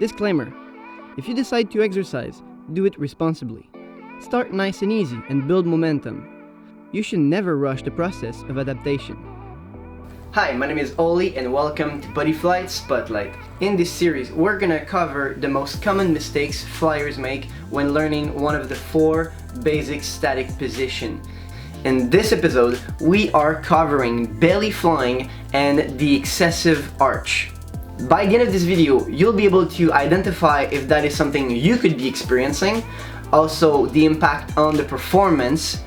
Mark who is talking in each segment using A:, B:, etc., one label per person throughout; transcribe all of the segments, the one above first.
A: Disclaimer: if you decide to exercise, do it responsibly. Start nice and easy and build momentum. You should never rush the process of adaptation. Hi, my name is Oli and welcome to Bodyflight Spotlight. In this series, we're gonna cover the most common mistakes flyers make when learning one of the 4 basic static positions. In this episode, we are covering belly flying and the excessive arch. By the end of this video, you'll be able to identify if that is something you could be experiencing, also the impact on the performance,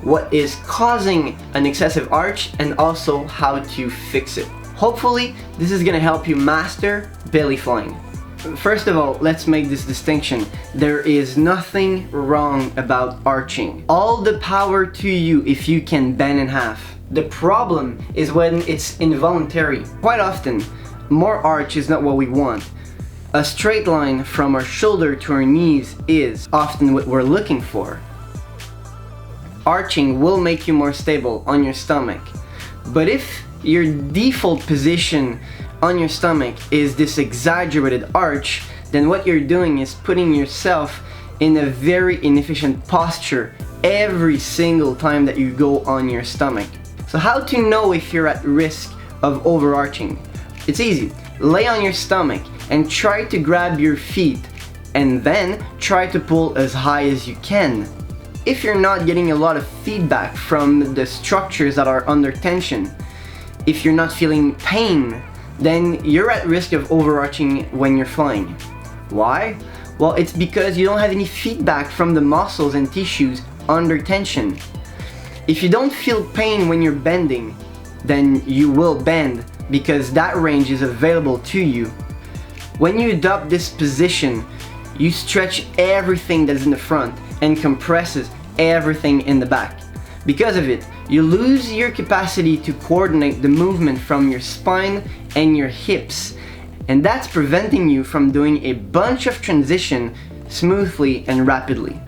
A: what is causing an excessive arch, and also how to fix it. Hopefully, this is gonna help you master belly flying. First of all, let's make this distinction. There is nothing wrong about arching. All the power to you if you can bend in half. The problem is when it's involuntary. Quite often, more arch is not what we want. A straight line from our shoulder to our knees is often what we're looking for. Arching will make you more stable on your stomach. But if your default position on your stomach is this exaggerated arch, then what you're doing is putting yourself in a very inefficient posture every single time that you go on your stomach. So how to know if you're at risk of overarching? It's easy. Lay on your stomach and try to grab your feet and then try to pull as high as you can. If you're not getting a lot of feedback from the structures that are under tension, if you're not feeling pain, then you're at risk of overarching when you're flying. Why? Well, it's because you don't have any feedback from the muscles and tissues under tension. If you don't feel pain when you're bending, then you will bend because that range is available to you. When you adopt this position, you stretch everything that's in the front and compresses everything in the back. Because of it, you lose your capacity to coordinate the movement from your spine and your hips, and that's preventing you from doing a bunch of transition smoothly and rapidly.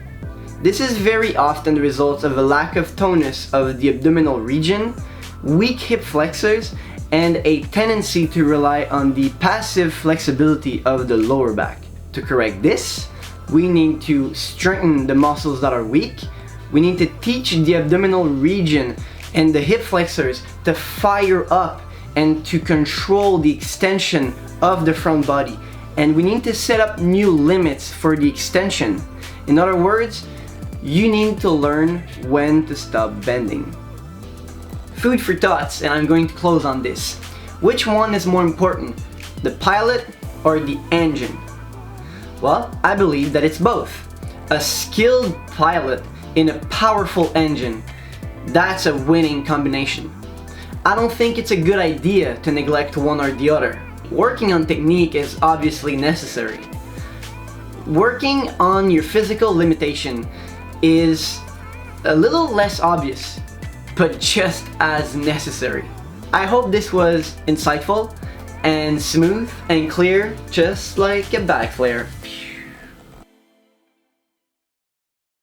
A: This is very often the result of a lack of tonus of the abdominal region, weak hip flexors, and a tendency to rely on the passive flexibility of the lower back. To correct this, we need to strengthen the muscles that are weak. We need to teach the abdominal region and the hip flexors to fire up and to control the extension of the front body. And we need to set up new limits for the extension. In other words, you need to learn when to stop bending. Food for thoughts, and I'm going to close on this. Which one is more important, the pilot or the engine? Well, I believe that it's both. A skilled pilot in a powerful engine, that's a winning combination. I don't think it's a good idea to neglect one or the other. Working on technique is obviously necessary. Working on your physical limitation is a little less obvious, but just as necessary. I hope this was insightful and smooth and clear, just like a back flare.